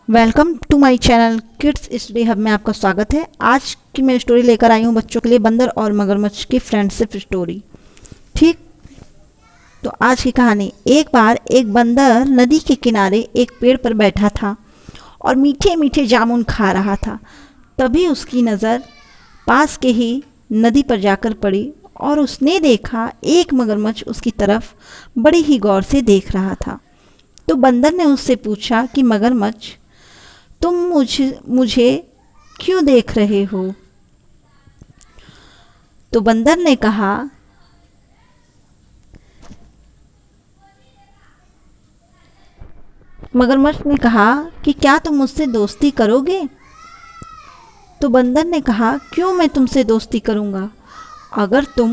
Welcome to my channel kids study hub में आपका स्वागत है। आज की मैं स्टोरी लेकर आई हूँ बच्चों के लिए, बंदर और मगरमच्छ की फ्रेंडशिप स्टोरी। ठीक, तो आज की कहानी। एक बार एक बंदर नदी के किनारे एक पेड़ पर बैठा था और मीठे मीठे जामुन खा रहा था। तभी उसकी नज़र पास के ही नदी पर जाकर पड़ी और उसने देखा एक मगरमच्छ उसकी तरफ बड़ी ही गौर से देख रहा था। तो बंदर ने उससे पूछा कि मगरमच्छ, तुम मुझे क्यों देख रहे हो? तो बंदर ने कहा, मगरमच्छ ने कहा कि क्या तुम मुझसे दोस्ती करोगे? तो बंदर ने कहा, क्यों मैं तुमसे दोस्ती करूंगा? अगर तुम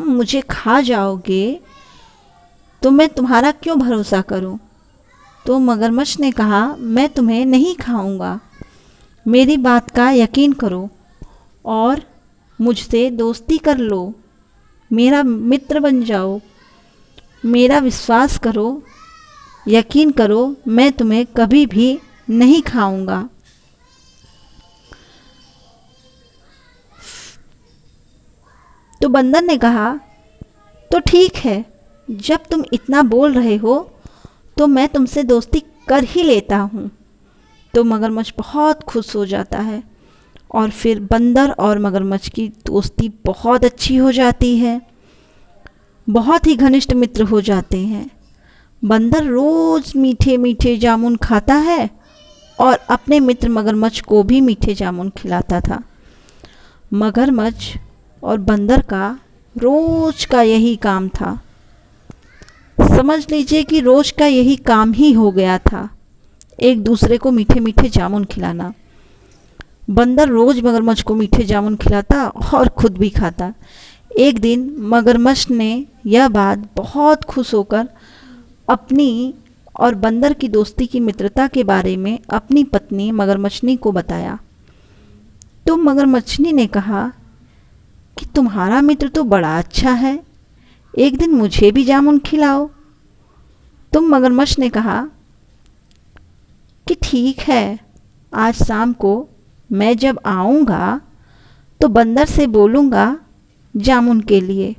मुझे खा जाओगे तो मैं तुम्हारा क्यों भरोसा करूं? तो मगरमच्छ ने कहा, मैं तुम्हें नहीं खाऊंगा, मेरी बात का यकीन करो और मुझसे दोस्ती कर लो, मेरा मित्र बन जाओ, मेरा विश्वास करो, यकीन करो, मैं तुम्हें कभी भी नहीं खाऊंगा। तो बंदर ने कहा, तो ठीक है, जब तुम इतना बोल रहे हो तो मैं तुमसे दोस्ती कर ही लेता हूँ। तो मगरमच्छ बहुत खुश हो जाता है और फिर बंदर और मगरमच्छ की दोस्ती बहुत अच्छी हो जाती है, बहुत ही घनिष्ठ मित्र हो जाते हैं। बंदर रोज़ मीठे मीठे जामुन खाता है और अपने मित्र मगरमच्छ को भी मीठे जामुन खिलाता था। मगरमच्छ और बंदर का रोज़ का यही काम था। समझ लीजिए कि रोज़ का यही काम ही हो गया था, एक दूसरे को मीठे मीठे जामुन खिलाना। बंदर रोज़ मगरमच्छ को मीठे जामुन खिलाता और खुद भी खाता। एक दिन मगरमच्छ ने यह बात बहुत खुश होकर अपनी और बंदर की दोस्ती की मित्रता के बारे में अपनी पत्नी मगरमच्छनी को बताया। तो मगरमच्छनी ने कहा कि तुम्हारा मित्र तो बड़ा अच्छा है, एक दिन मुझे भी जामुन खिलाओ। तो मगरमच्छ ने कहा कि ठीक है, आज शाम को मैं जब आऊँगा तो बंदर से बोलूँगा जामुन के लिए,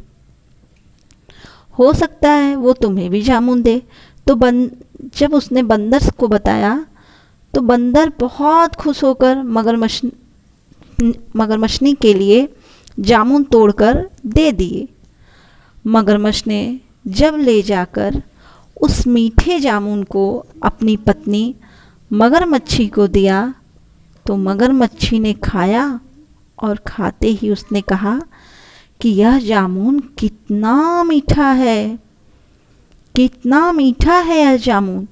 हो सकता है वो तुम्हें भी जामुन दे। तो जब उसने बंदर को बताया तो बंदर बहुत खुश होकर मगरमच्छनी के लिए जामुन तोड़कर दे दिए। मगरमच्छ ने जब ले जाकर उस मीठे जामुन को अपनी पत्नी मगरमच्छी को दिया तो मगरमच्छी ने खाया और खाते ही उसने कहा कि यह जामुन कितना मीठा है, कितना मीठा है यह जामुन।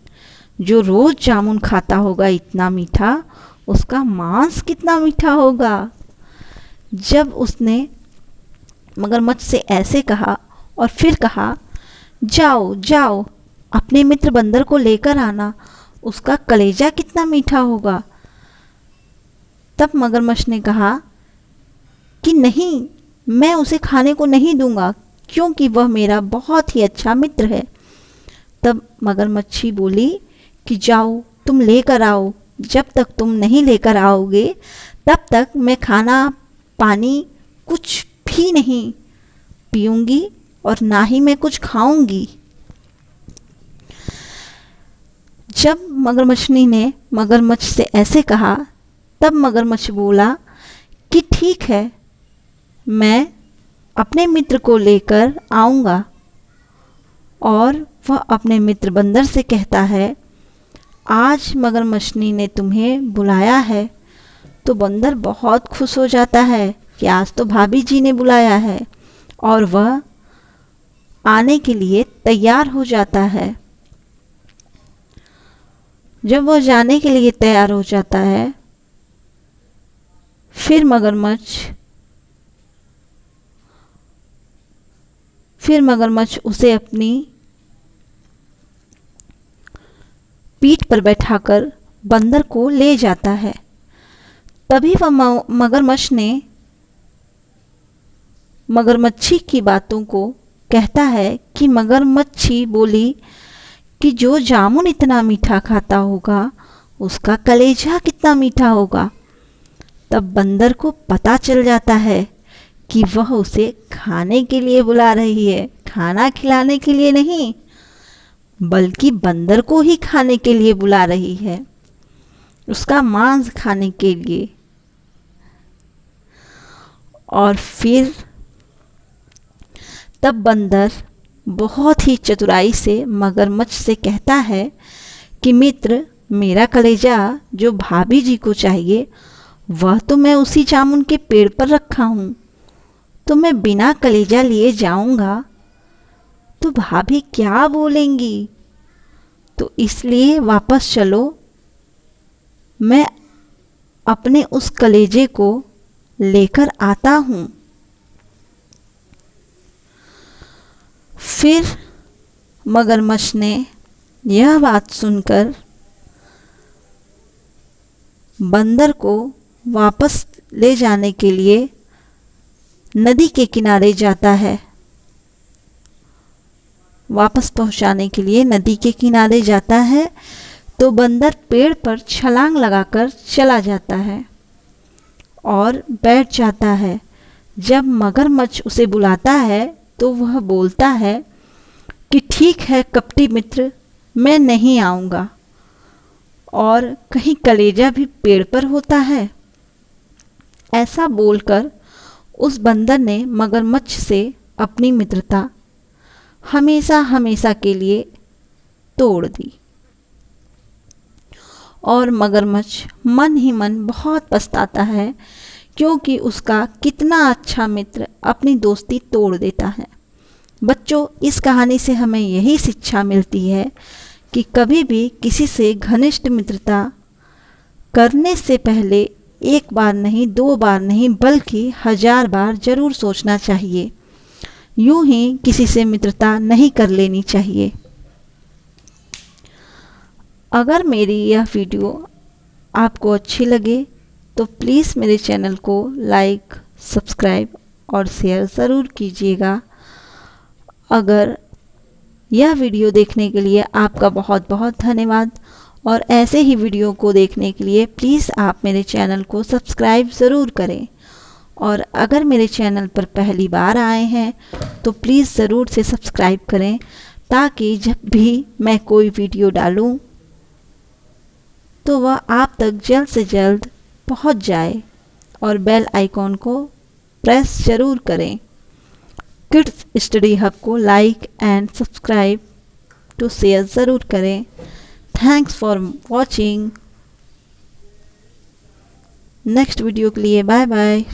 जो रोज़ जामुन खाता होगा इतना मीठा, उसका मांस कितना मीठा होगा। जब उसने मगरमच्छ से ऐसे कहा और फिर कहा, जाओ जाओ अपने मित्र बंदर को लेकर आना, उसका कलेजा कितना मीठा होगा। तब मगरमच्छ ने कहा कि नहीं, मैं उसे खाने को नहीं दूंगा क्योंकि वह मेरा बहुत ही अच्छा मित्र है। तब मगरमच्छी बोली कि जाओ तुम लेकर आओ, जब तक तुम नहीं लेकर आओगे तब तक मैं खाना पानी कुछ भी नहीं पीऊँगी और ना ही मैं कुछ खाऊंगी। जब मगरमच्छनी ने मगरमच्छ से ऐसे कहा तब मगरमच्छ बोला कि ठीक है, मैं अपने मित्र को लेकर आऊँगा। और वह अपने मित्र बंदर से कहता है, आज मगरमच्छनी ने तुम्हें बुलाया है। तो बंदर बहुत खुश हो जाता है कि आज तो भाभी जी ने बुलाया है और वह आने के लिए तैयार हो जाता है। जब वह जाने के लिए तैयार हो जाता है, फिर मगरमच्छ उसे अपनी पीठ पर बैठाकर बंदर को ले जाता है। तभी वह मगरमच्छ ने मगरमच्छी की बातों को कहता है कि मगरमच्छी बोली कि जो जामुन इतना मीठा खाता होगा उसका कलेजा कितना मीठा होगा। तब बंदर को पता चल जाता है कि वह उसे खाने के लिए बुला रही है, खाना खिलाने के लिए नहीं, बल्कि बंदर को ही खाने के लिए बुला रही है, उसका मांस खाने के लिए। और फिर तब बंदर बहुत ही चतुराई से मगरमच्छ से कहता है कि मित्र, मेरा कलेजा जो भाभी जी को चाहिए वह तो मैं उसी जामुन के पेड़ पर रखा हूँ, तो मैं बिना कलेजा लिए जाऊँगा तो भाभी क्या बोलेंगी, तो इसलिए वापस चलो, मैं अपने उस कलेजे को लेकर आता हूँ। फिर मगरमच्छ ने यह बात सुनकर बंदर को वापस ले जाने के लिए नदी के किनारे जाता है, वापस पहुंचाने के लिए नदी के किनारे जाता है। तो बंदर पेड़ पर छलांग लगाकर चला जाता है और बैठ जाता है। जब मगरमच्छ उसे बुलाता है तो वह बोलता है कि ठीक है कपटी मित्र, मैं नहीं आऊँगा। और कहीं कलेजा भी पेड़ पर होता है। ऐसा बोलकर उस बंदर ने मगरमच्छ से अपनी मित्रता हमेशा हमेशा के लिए तोड़ दी। और मगरमच्छ मन ही मन बहुत पछताता है, क्योंकि उसका कितना अच्छा मित्र अपनी दोस्ती तोड़ देता है। बच्चों, इस कहानी से हमें यही शिक्षा मिलती है कि कभी भी किसी से घनिष्ठ मित्रता करने से पहले एक बार नहीं, दो बार नहीं, बल्कि 1000 बार जरूर सोचना चाहिए। यूं ही किसी से मित्रता नहीं कर लेनी चाहिए। अगर मेरी यह वीडियो आपको अच्छी लगे तो प्लीज़ मेरे चैनल को लाइक, सब्सक्राइब और शेयर ज़रूर कीजिएगा। अगर यह वीडियो देखने के लिए आपका बहुत बहुत धन्यवाद। और ऐसे ही वीडियो को देखने के लिए प्लीज़ आप मेरे चैनल को सब्सक्राइब ज़रूर करें। और अगर मेरे चैनल पर पहली बार आए हैं तो प्लीज़ ज़रूर से सब्सक्राइब करें, ताकि जब भी मैं कोई वीडियो डालूं तो वह आप तक जल्द से जल्द पहुंच जाए। और बेल आइकॉन को प्रेस ज़रूर करें। किड्स स्टडी हब को like and subscribe to share ज़रूर करें। Thanks for watching. Next video के लिए बाय बाय।